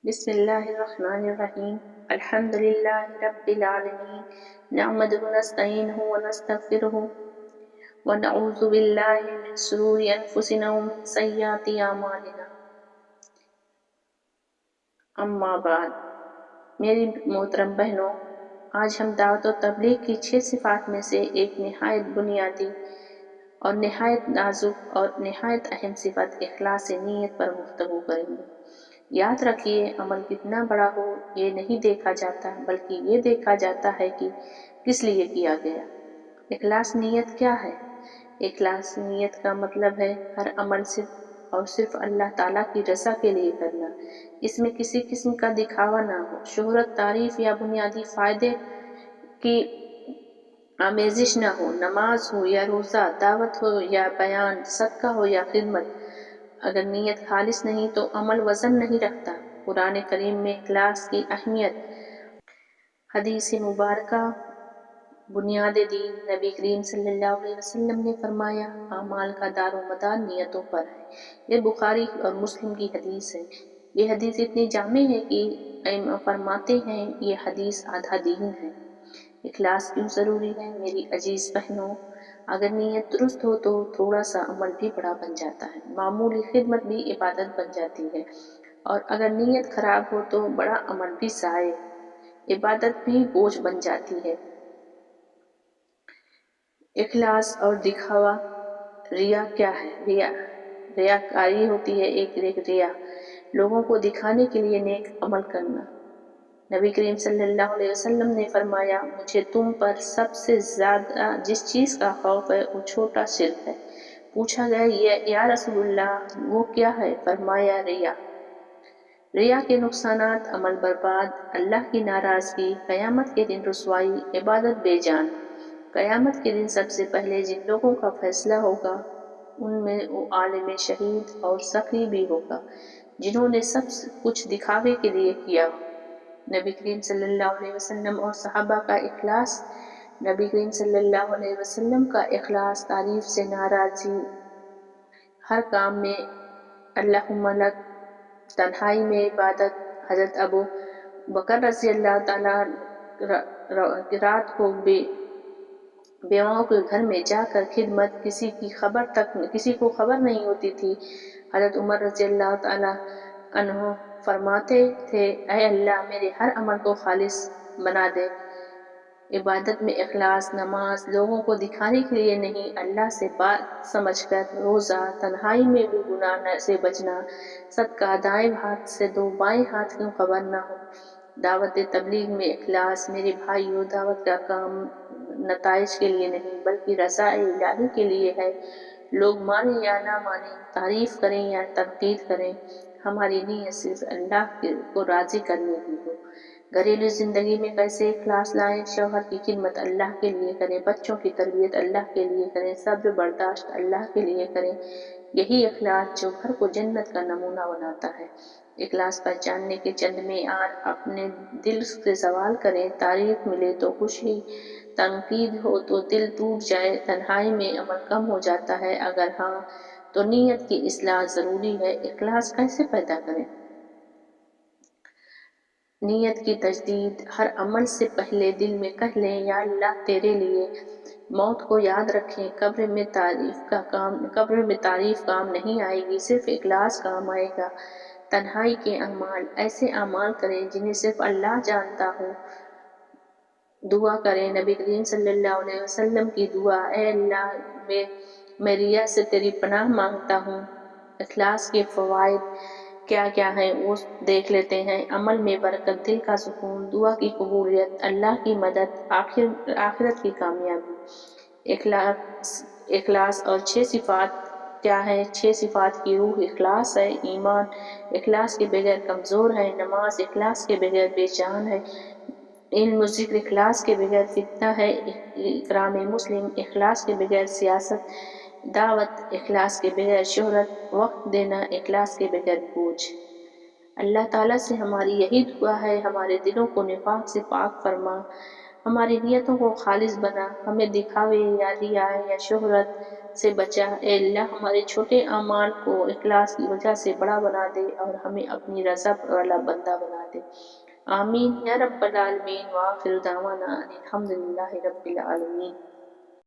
بسم اللہ الرحمن الرحیم الحمد للہ رب العالمین نحمدہ ونستعینہ ونستغفرہ ونعوذ باللہ من شرور انفسنا ومن سیئات اعمالنا اما بعد میری محترم بہنوں، آج ہم دعوت و تبلیغ کی 6 صفات میں سے ایک نہایت بنیادی اور نہایت نازک اور نہایت اہم صفت اخلاص نیت پر گفتگو کریں گے۔ یاد رکھیے، عمل کتنا بڑا ہو یہ نہیں دیکھا جاتا بلکہ یہ دیکھا جاتا ہے کہ کس لیے کیا گیا۔ اخلاص نیت کیا ہے؟ اخلاص نیت کا مطلب ہے ہر عمل صرف اور صرف اللہ تعالیٰ کی رضا کے لیے کرنا۔ اس میں کسی قسم کا دکھاوا نہ ہو، شہرت، تعریف یا بنیادی فائدے کی آمیزش نہ ہو۔ نماز ہو یا روزہ، دعوت ہو یا بیان، صدقہ ہو یا خدمت، اگر نیت خالص نہیں تو عمل وزن نہیں رکھتا۔ قرآن کریم میں اخلاص کی اہمیت، حدیث مبارکہ بنیاد دین، نبی کریم صلی اللہ علیہ وسلم نے فرمایا، اعمال کا دار و مدار نیتوں پر ہے۔ یہ بخاری اور مسلم کی حدیث ہے۔ یہ حدیث اتنی جامع ہے کہ ائمہ فرماتے ہیں یہ حدیث آدھا دین ہے۔ اخلاص کیوں ضروری ہے؟ میری عزیز بہنوں، اگر نیت درست ہو تو تھوڑا سا عمل بھی بڑا بن جاتا ہے، معمولی خدمت بھی عبادت بن جاتی ہے، اور اگر نیت خراب ہو تو بڑا عمل بھی ضائع، عبادت بھی بوجھ بن جاتی ہے۔ اخلاص اور دکھاوا، ریا کیا ہے؟ ریاکاری ہوتی ہے، ایک ریا، لوگوں کو دکھانے کے لیے نیک عمل کرنا۔ نبی کریم صلی اللہ علیہ وسلم نے فرمایا، مجھے تم پر سب سے زیادہ جس چیز کا خوف ہے وہ چھوٹا شرک ہے۔ پوچھا گیا، یا رسول اللہ وہ کیا ہے؟ فرمایا، ریا۔ ریا کے نقصانات: عمل برباد، اللہ کی ناراضگی، قیامت کے دن رسوائی، عبادت بے جان۔ قیامت کے دن سب سے پہلے جن لوگوں کا فیصلہ ہوگا ان میں وہ عالم شہید اور سخی بھی ہوگا جنہوں نے سب کچھ دکھاوے کے لیے کیا۔ نبی کریم صلی اللہ علیہ وسلم اور صحابہ کا اخلاص۔ نبی کریم صلی اللہ علیہ وسلم کا اخلاص، تعریف سے ناراضی، ہر کام میں اللہم لک، تنہائی میں عبادت۔ حضرت ابو بکر رضی اللہ تعالیٰ رات کو بیواؤں کے گھر میں جا کر خدمت، کسی کو خبر نہیں ہوتی تھی۔ حضرت عمر رضی اللہ تعالیٰ عنہ فرماتے تھے، اے اللہ میرے ہر عمل کو خالص بنا دے۔ عبادت میں اخلاص، نماز لوگوں کو دکھانے کے لیے نہیں، اللہ سے بات سمجھ کر، روزہ، تنہائی میں بھی گناہ سے بچنا، صدقہ، دائیں ہاتھ سے دو بائیں ہاتھ کی خبر نہ ہو۔ دعوت تبلیغ میں اخلاص۔ میرے بھائیو، دعوت کا کام نتائج کے لیے نہیں بلکہ رضا الہی کے لیے ہے۔ لوگ مانیں یا نہ مانیں، تعریف کریں یا تنقید کریں، ہماری نیت صرف اللہ کو راضی کرنے کی ہو۔ گھریلو زندگی میں کیسے اخلاص لائیں؟ شوہر کی خدمت اللہ کے لیے کریں، بچوں کی تربیت اللہ کے لیے کریں، صبر برداشت اللہ کے لیے کریں۔ یہی اخلاص جو گھر کو جنت کا نمونہ بناتا ہے۔ اخلاص پہچاننے کے چند معیار: اپنے دل سے سوال کریں، تعریف ملے تو خوشی، تنقید ہو تو دل ٹوٹ جائے، تنہائی میں عمل کم ہو جاتا ہے، اگر ہاں تو نیت کی اصلاح ضروری ہے۔ اخلاص کیسے پیدا کریں؟ نیت کی تجدید: ہر عمل سے پہلے دل میں کہہ لیں، یا اللہ تیرے لیے۔ موت کو یاد رکھیں، قبر میں تعریف کام نہیں آئے گی، صرف اخلاص کام آئے گا۔ تنہائی کے اعمال: ایسے اعمال کریں جنہیں صرف اللہ جانتا ہو۔ دعا کریں، نبی کریم صلی اللہ علیہ وسلم کی دعا، اے اللہ میں ریا سے تیری پناہ مانگتا ہوں۔ اخلاص کے فوائد کیا کیا ہیں وہ دیکھ لیتے ہیں۔ عمل میں برکت، دل کا سکون، دعا کی قبولیت، اللہ کی مدد، آخرت کی کامیابی۔ اخلاص اور 6 صفات کیا ہے؟ 6 صفات کی روح اخلاص ہے۔ ایمان اخلاص کے بغیر کمزور ہے، نماز اخلاص کے بغیر بے جان ہے، علم و ذکر اخلاص کے بغیر فتنہ ہے، اکرام مسلم اخلاص کے بغیر سیاست، دعوت اخلاص کے بغیر شہرت، وقت دینا اخلاص کے بغیر بوجھ۔ اللہ تعالیٰ سے ہماری یہی دعا ہے، ہمارے دلوں کو نفاق سے پاک فرما، ہماری نیتوں کو خالص بنا، ہمیں دکھاوے یا ریاء یا شہرت سے بچا۔ اے اللہ ہمارے چھوٹے اعمال کو اخلاص کی وجہ سے بڑا بنا دے اور ہمیں اپنی رضا والا بندہ بنا دے، آمین یا رب العالمین۔ وآخر دعوانا ان الحمد للہ رب العالمین۔